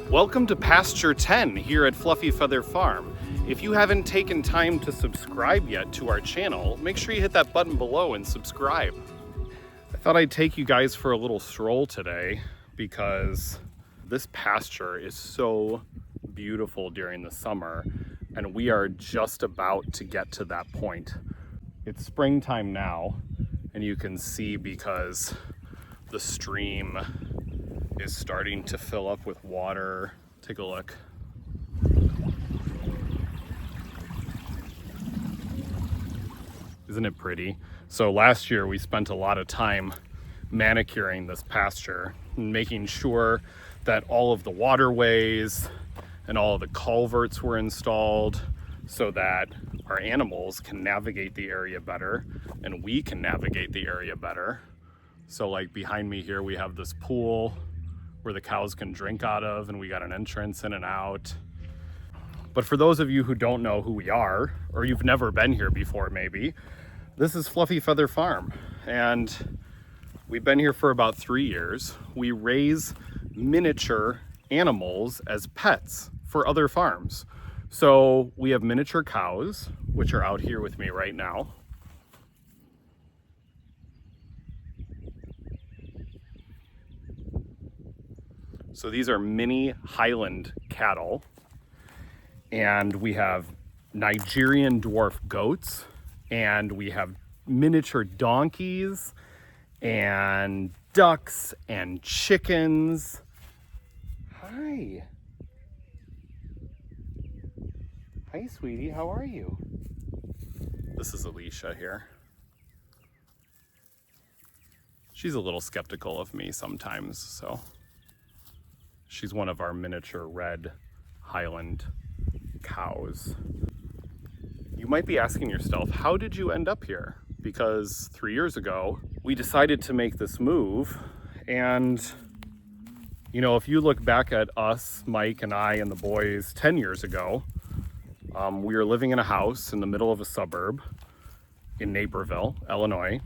Welcome to Pasture 10 here at Fluffy Feather Farm. If you haven't taken time to subscribe yet to our channel, make sure you hit that button below and subscribe. I thought I'd take you guys for a little stroll today because this pasture is so beautiful during the summer, and we are just about to get to that point. It's springtime now, and you can see because the stream is starting to fill up with water. Take a look. Isn't it pretty? So last year we spent a lot of time manicuring this pasture and making sure that all of the waterways and all of the culverts were installed so that our animals can navigate the area better and we can navigate the area better. So like behind me here we have this pool where the cows can drink out of, and we got an entrance in and out. But for those of you who don't know who we are, or you've never been here before maybe, this is Fluffy Feather Farm, and we've been here for about 3 years. We raise miniature animals as pets for other farms. So we have miniature cows, which are out here with me right now. So these are mini Highland cattle, and we have Nigerian dwarf goats, and we have miniature donkeys and ducks and chickens. Hi. Hi, sweetie, how are you? This is Alicia here. She's a little skeptical of me sometimes, so. She's one of our miniature red Highland cows. You might be asking yourself, how did you end up here? Because 3 years ago, we decided to make this move. And, you know, if you look back at us, Mike and I and the boys 10 years ago, we were living in a house in the middle of a suburb in Naperville, Illinois.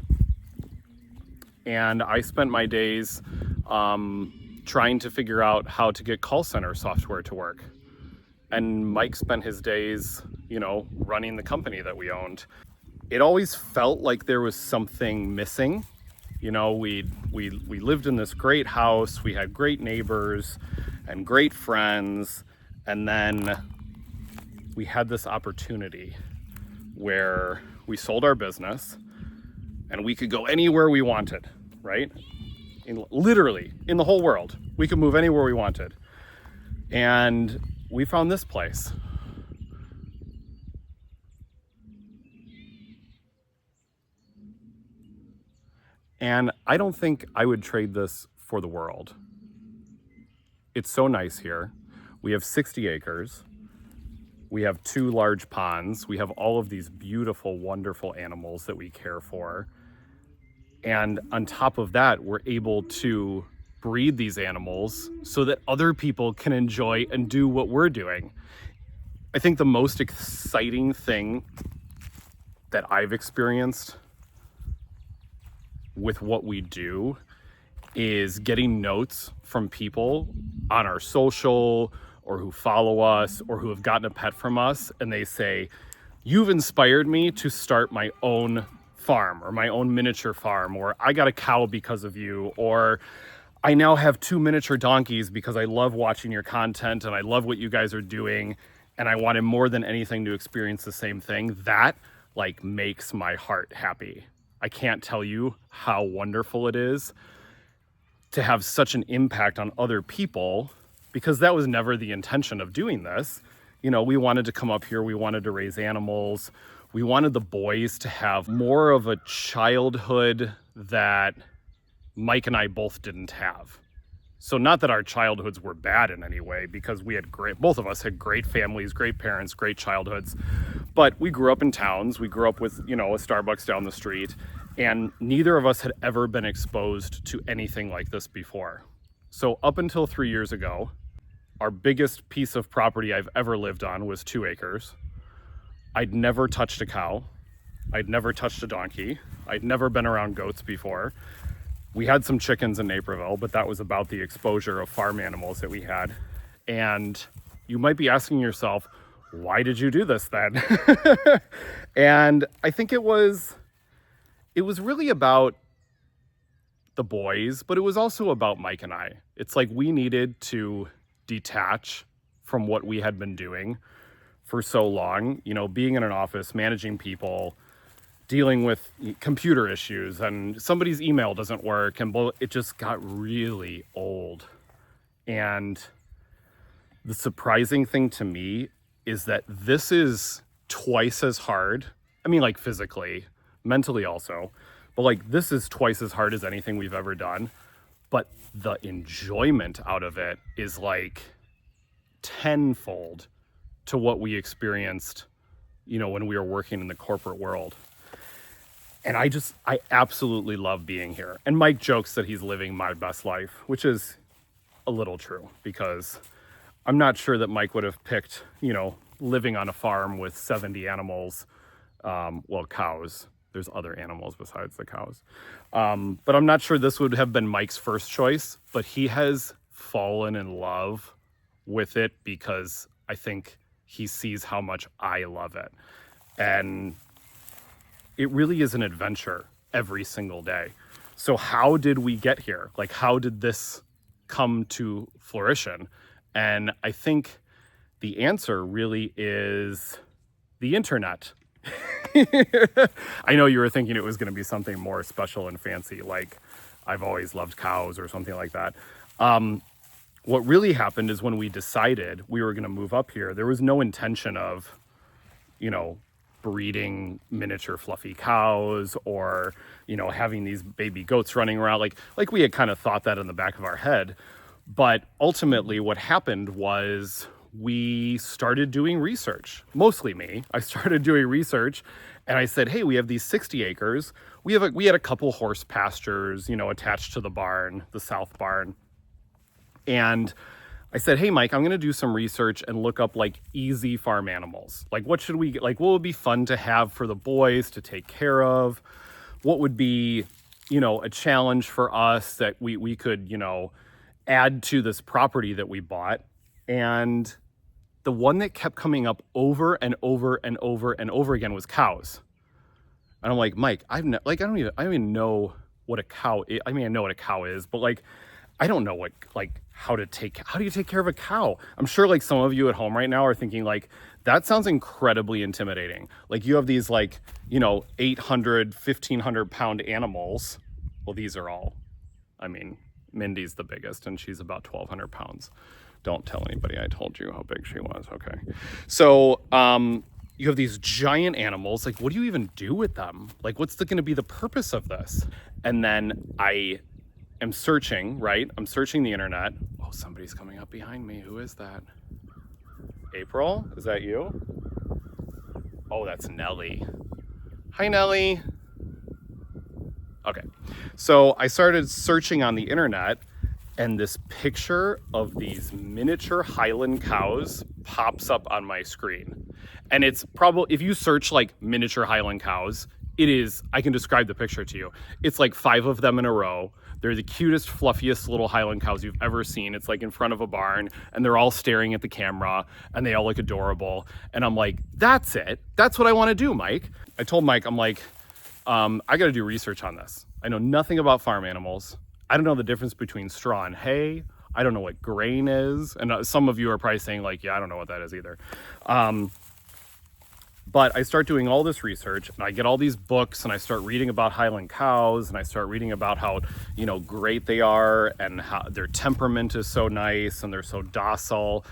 And I spent my days trying to figure out how to get call center software to work. And Mike spent his days, you know, running the company that we owned. It always felt like there was something missing. You know, we lived in this great house, we had great neighbors and great friends, and then we had this opportunity where we sold our business and we could go anywhere we wanted, right? Literally in the whole world. We could move anywhere we wanted. And we found this place. And I don't think I would trade this for the world. It's so nice here. We have 60 acres. We have 2 large ponds. We have all of these beautiful, wonderful animals that we care for. And on top of that, we're able to breed these animals so that other people can enjoy and do what we're doing. I think the most exciting thing that I've experienced with what we do is getting notes from people on our social or who follow us or who have gotten a pet from us, and they say, "You've inspired me to start my own farm or my own miniature farm," or "I got a cow because of you," or "I now have 2 miniature donkeys because I love watching your content and I love what you guys are doing and I wanted more than anything to experience the same thing." That like makes my heart happy. I can't tell you how wonderful it is to have such an impact on other people, because that was never the intention of doing this. You know, we wanted to come up here, we wanted to raise animals. We wanted the boys to have more of a childhood that Mike and I both didn't have. So not that our childhoods were bad in any way, because we had both of us had great families, great parents, great childhoods. But we grew up in towns. We grew up with, you know, a Starbucks down the street, and neither of us had ever been exposed to anything like this before. So up until 3 years ago, our biggest piece of property I've ever lived on was 2 acres. I'd never touched a cow. I'd never touched a donkey. I'd never been around goats before. We had some chickens in Naperville, but that was about the exposure of farm animals that we had. And you might be asking yourself, why did you do this then? And I think it was really about the boys, but it was also about Mike and I. It's like we needed to detach from what we had been doing for so long, being in an office, managing people, dealing with computer issues, and somebody's email doesn't work, and it just got really old. And the surprising thing to me is that this is twice as hard. I mean, like physically, mentally also, but like this is twice as hard as anything we've ever done. But the enjoyment out of it is like tenfold to what we experienced, when we were working in the corporate world. And I absolutely love being here. And Mike jokes that he's living my best life, which is a little true, because I'm not sure that Mike would have picked, living on a farm with 70 animals, cows. There's other animals besides the cows. But I'm not sure this would have been Mike's first choice, but he has fallen in love with it because I think he sees how much I love it. And it really is an adventure every single day. So how did we get here? Like, how did this come to fruition? And I think the answer really is the internet. I know you were thinking it was going to be something more special and fancy, like I've always loved cows or something like that. What really happened is when we decided we were going to move up here, there was no intention of, breeding miniature fluffy cows or, having these baby goats running around. Like we had kind of thought that in the back of our head. But ultimately what happened was we started doing research, mostly me. I started doing research and I said, hey, we have these 60 acres. We had a couple horse pastures, attached to the barn, the south barn. And I said, hey, Mike, I'm going to do some research and look up like easy farm animals. Like what would be fun to have for the boys to take care of? What would be, a challenge for us that we could, add to this property that we bought? And the one that kept coming up over and over and over and over again was cows. And I'm like, Mike, I don't even know what a cow is. I mean, I know what a cow is, but like, I don't know how do you take care of a cow? I'm sure like some of you at home right now are thinking like, that sounds incredibly intimidating. Like you have these 800, 1,500 pound animals. Well, these are all, Mindy's the biggest and she's about 1,200 pounds. Don't tell anybody I told you how big she was. Okay. So, you have these giant animals. Like, what do you even do with them? Like, what's going to be the purpose of this? And then I am searching, right? I'm searching the internet. Oh, somebody's coming up behind me. Who is that? April? Is that you? Oh, that's Nellie. Hi, Nellie. Okay. So I started searching on the internet and this picture of these miniature Highland cows pops up on my screen. And it's probably, if you search like miniature Highland cows, I can describe the picture to you. It's like 5 of them in a row. They're the cutest, fluffiest little Highland cows you've ever seen. It's like in front of a barn and they're all staring at the camera and they all look adorable. And I'm like, that's it. That's what I want to do, Mike. I told Mike, I'm like, I got to do research on this. I know nothing about farm animals. I don't know the difference between straw and hay. I don't know what grain is. And some of you are probably saying like, yeah, I don't know what that is either. But I start doing all this research and I get all these books and I start reading about Highland cows and I start reading about how, great they are and how their temperament is so nice and they're so docile.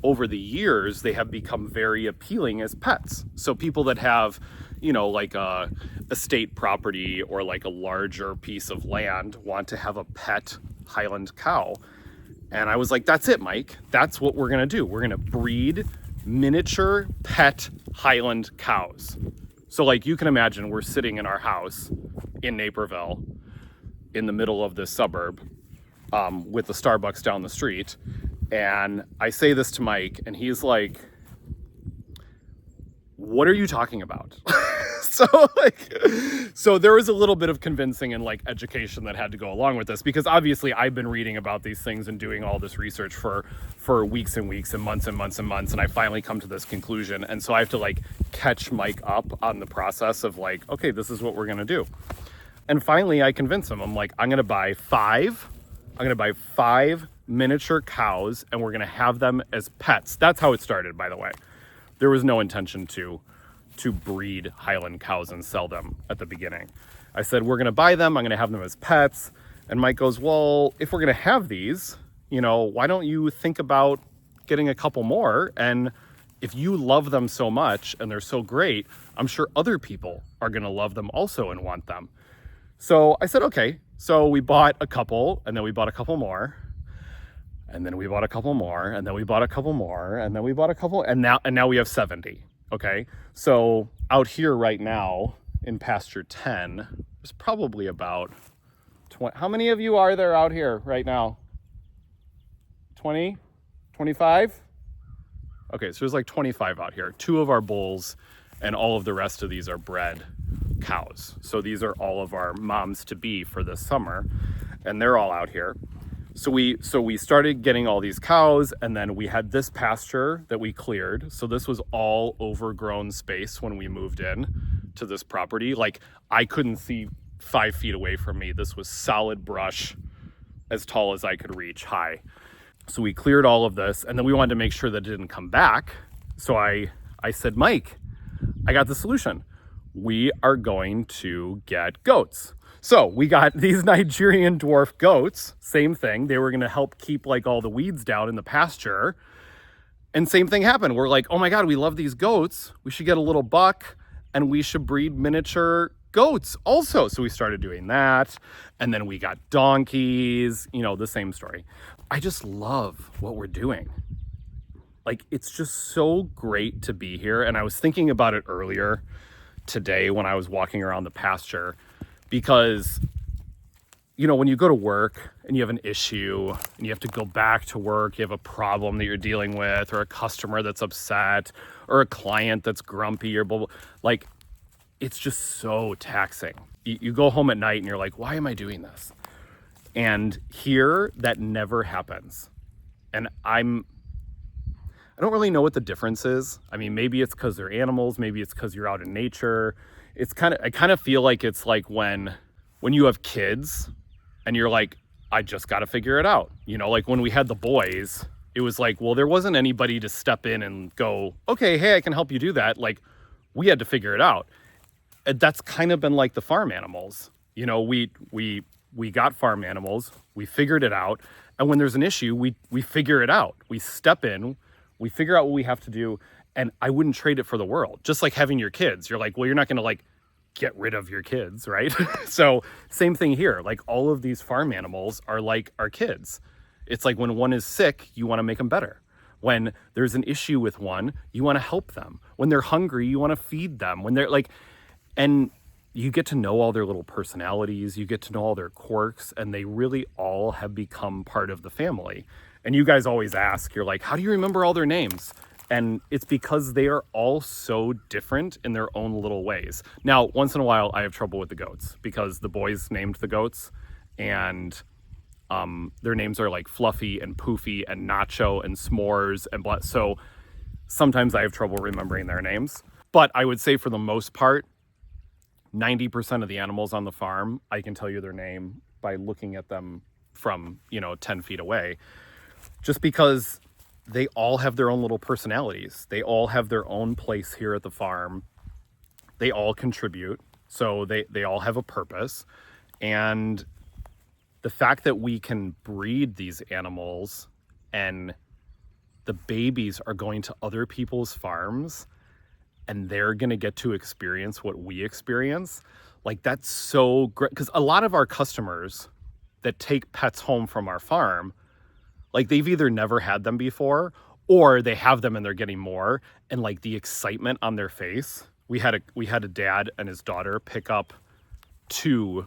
Over the years, they have become very appealing as pets. So people that have, like a estate property or like a larger piece of land want to have a pet Highland cow. And I was like, that's it, Mike. That's what we're going to do. We're going to breed miniature pet Highland cows. So like you can imagine we're sitting in our house in Naperville in the middle of this suburb with the Starbucks down the street. And I say this to Mike and he's like, what are you talking about? So there was a little bit of convincing and like education that had to go along with this, because obviously I've been reading about these things and doing all this research for weeks and weeks and months and months and months, and I finally come to this conclusion. And so I have to like catch Mike up on the process of like, okay, this is what we're gonna do. And finally I convince him. I'm like, I'm gonna buy five miniature cows, and we're gonna have them as pets. That's how it started, by the way. There was no intention to breed Highland cows and sell them at the beginning. I said, we're gonna buy them, I'm gonna have them as pets. And Mike goes, well, if we're gonna have these, you know, why don't you think about getting a couple more? And if you love them so much and they're so great, I'm sure other people are gonna love them also and want them. So I said, okay. So we bought a couple, and then we bought a couple more, and then we bought a couple more, and then we bought a couple more, and then we bought a couple, and now we have 70. Okay, so out here right now in pasture 10, there's probably about 20. How many of you are there out here right now? 20? 25? Okay, so there's like 25 out here. 2 of our bulls, and all of the rest of these are bred cows. So these are all of our moms to be for this summer, and they're all out here. So we started getting all these cows, and then we had this pasture that we cleared. So this was all overgrown space when we moved in to this property. Like, I couldn't see 5 feet away from me. This was solid brush as tall as I could reach, high. So we cleared all of this, and then we wanted to make sure that it didn't come back. So I said, Mike, I got the solution. We are going to get goats. So we got these Nigerian dwarf goats, same thing. They were going to help keep like all the weeds down in the pasture. And same thing happened. We're like, oh my God, we love these goats. We should get a little buck, and we should breed miniature goats also. So we started doing that. And then we got donkeys, you know, the same story. I just love what we're doing. Like, it's just so great to be here. And I was thinking about it earlier today when I was walking around the pasture, because, you know, when you go to work and you have an issue and you have to go back to work, you have a problem that you're dealing with, or a customer that's upset, or a client that's grumpy, or blah, blah, like, it's just so taxing. You go home at night and you're like, why am I doing this? And here, that never happens. And I don't really know what the difference is. I mean, maybe it's because they're animals. Maybe it's because you're out in nature. I kind of feel like it's like when you have kids and you're like, I just got to figure it out. You know, like when we had the boys, it was like, well, there wasn't anybody to step in and go, okay, hey, I can help you do that. Like, we had to figure it out. And that's kind of been like the farm animals. You know, we got farm animals, we figured it out. And when there's an issue, we figure it out. We step in, we figure out what we have to do. And I wouldn't trade it for the world. Just like having your kids. You're like, well, you're not going to like get rid of your kids, right? So same thing here. Like, all of these farm animals are like our kids. It's like when one is sick, you want to make them better. When there's an issue with one, you want to help them. When they're hungry, you want to feed them. When they're like, and you get to know all their little personalities, you get to know all their quirks, and they really all have become part of the family. And you guys always ask, you're like, how do you remember all their names? And it's because they are all so different in their own little ways. Now, once in a while, I have trouble with the goats, because the boys named the goats, and their names are like Fluffy and Poofy and Nacho and S'mores and blah. So sometimes I have trouble remembering their names. But I would say for the most part, 90% of the animals on the farm, I can tell you their name by looking at them from, 10 feet away. Just because they all have their own little personalities. They all have their own place here at the farm. They all contribute. So they all have a purpose. And the fact that we can breed these animals and the babies are going to other people's farms and they're going to get to experience what we experience, like, that's so great. Because a lot of our customers that take pets home from our farm, like, they've either never had them before or they have them and they're getting more. And like the excitement on their face. We had a dad and his daughter pick up 2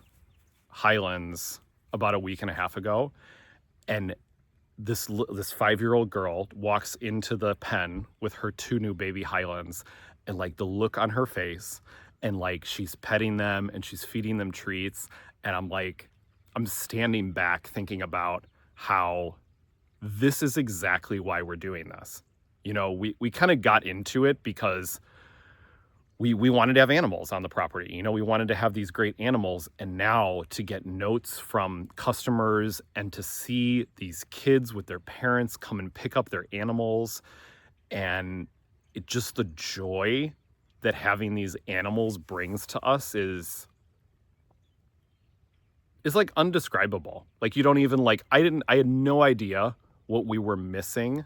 Highlands about a week and a half ago. And this 5-year-old girl walks into the pen with her 2 new baby Highlands, and like the look on her face and like she's petting them and she's feeding them treats, and I'm standing back thinking about how this is exactly why we're doing this. We kind of got into it because we wanted to have animals on the property. We wanted to have these great animals, and now to get notes from customers and to see these kids with their parents come and pick up their animals, and just the joy that having these animals brings to us is like undescribable. Like, you don't even like, I had no idea what we were missing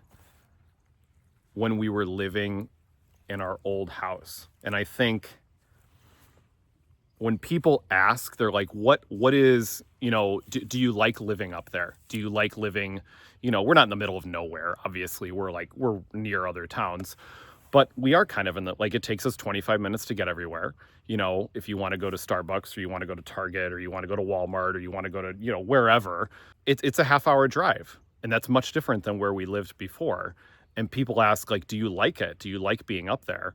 when we were living in our old house. And I think when people ask, they're like, what is, do you like living up there? Do you like living, we're not in the middle of nowhere. Obviously, we're near other towns, but we are kind of in it takes us 25 minutes to get everywhere. If you want to go to Starbucks, or you want to go to Target, or you want to go to Walmart, or you want to go to, wherever, it's a half-hour drive. And that's much different than where we lived before. And people ask, like, do you like it? Do you like being up there?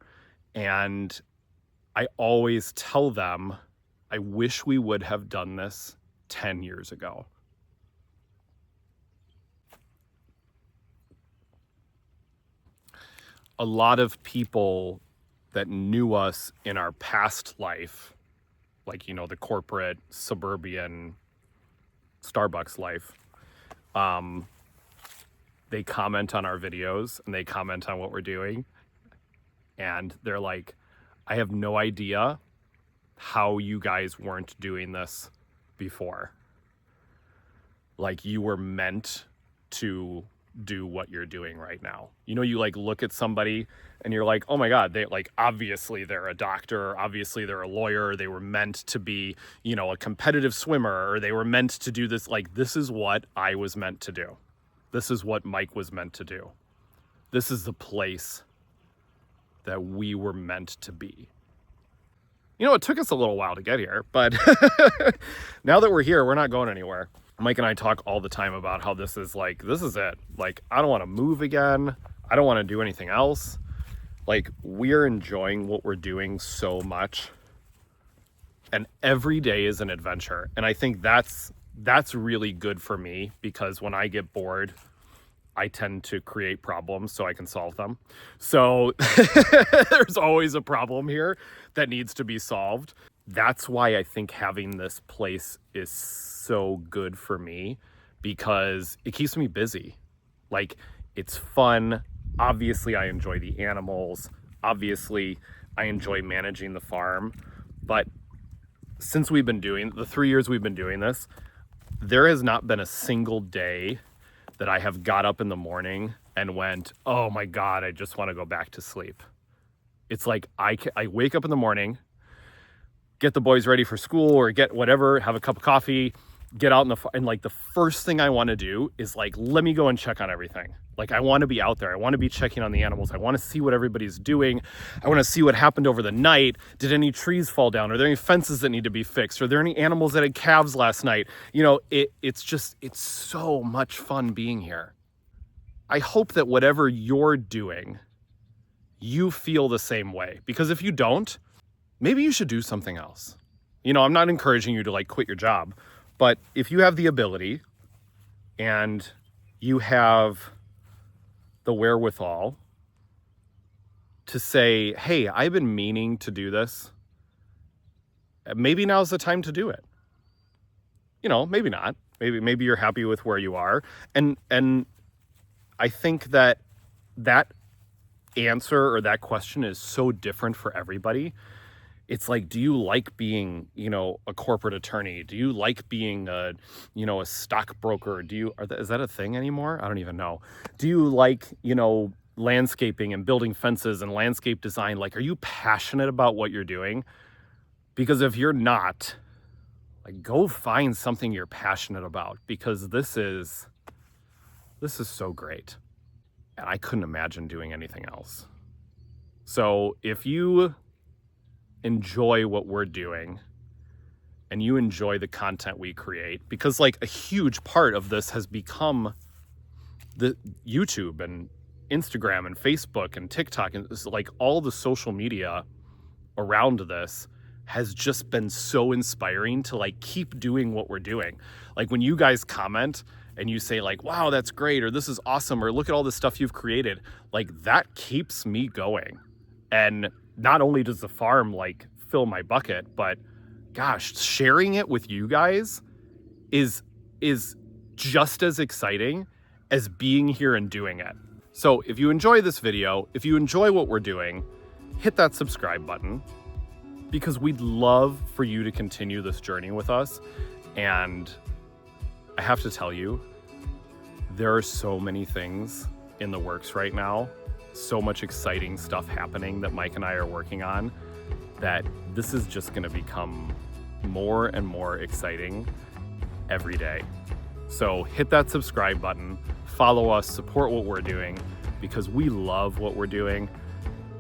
And I always tell them, I wish we would have done this 10 years ago. A lot of people that knew us in our past life, like, the corporate, suburban Starbucks life, they comment on our videos and they comment on what we're doing. And they're like, I have no idea how you guys weren't doing this before. Like, you were meant to do what you're doing right now. You look at somebody and you're like, oh my God, they obviously they're a doctor, obviously they're a lawyer, they were meant to be, a competitive swimmer, or they were meant to do this. Like, this is what I was meant to do. This is what Mike was meant to do. This is the place that we were meant to be. It took us a little while to get here, but now that we're here, we're not going anywhere. Mike and I talk all the time about how this is it. Like, I don't want to move again. I don't want to do anything else. Like, we're enjoying what we're doing so much. And every day is an adventure. And I think that's really good for me, because when I get bored, I tend to create problems so I can solve them. So there's always a problem here that needs to be solved. That's why I think having this place is so good for me, because it keeps me busy. Like, it's fun. Obviously, I enjoy the animals. Obviously, I enjoy managing the farm. But since we've been doing the 3 years we've been doing this, there has not been a single day that I have got up in the morning and went, oh my God, I just want to go back to sleep. It's like I wake up in the morning, get the boys ready for school or get whatever, have a cup of coffee, get out and like the first thing I want to do is like, let me go and check on everything. Like, I want to be out there. I want to be checking on the animals. I want to see what everybody's doing. I want to see what happened over the night. Did any trees fall down? Are there any fences that need to be fixed? Are there any animals that had calves last night? It's so much fun being here. I hope that whatever you're doing, you feel the same way. Because if you don't, maybe you should do something else. I'm not encouraging you to like quit your job, but if you have the ability and you have the wherewithal to say, hey, I've been meaning to do this, maybe now's the time to do it. Maybe not. Maybe you're happy with where you are. And I think that answer or that question is so different for everybody. It's like, do you like being, a corporate attorney? Do you like being a stockbroker? Is that a thing anymore? I don't even know. Do you like, landscaping and building fences and landscape design? Like, are you passionate about what you're doing? Because if you're not, like, go find something you're passionate about, because this is so great. And I couldn't imagine doing anything else. So if you enjoy what we're doing and you enjoy the content we create, because like a huge part of this has become the YouTube and Instagram and Facebook and TikTok and like all the social media around this has just been so inspiring to like keep doing what we're doing. Like when you guys comment and you say like, wow, that's great, or this is awesome, or look at all the stuff you've created, like that keeps me going. And not only does the farm like fill my bucket, but gosh, sharing it with you guys is just as exciting as being here and doing it. So if you enjoy this video, if you enjoy what we're doing, hit that subscribe button, because we'd love for you to continue this journey with us. And I have to tell you, there are so many things in the works right now, so much exciting stuff happening that Mike and I are working on, that this is just gonna become more and more exciting every day. So hit that subscribe button, follow us, support what we're doing, because we love what we're doing.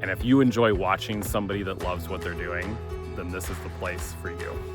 And if you enjoy watching somebody that loves what they're doing, then this is the place for you.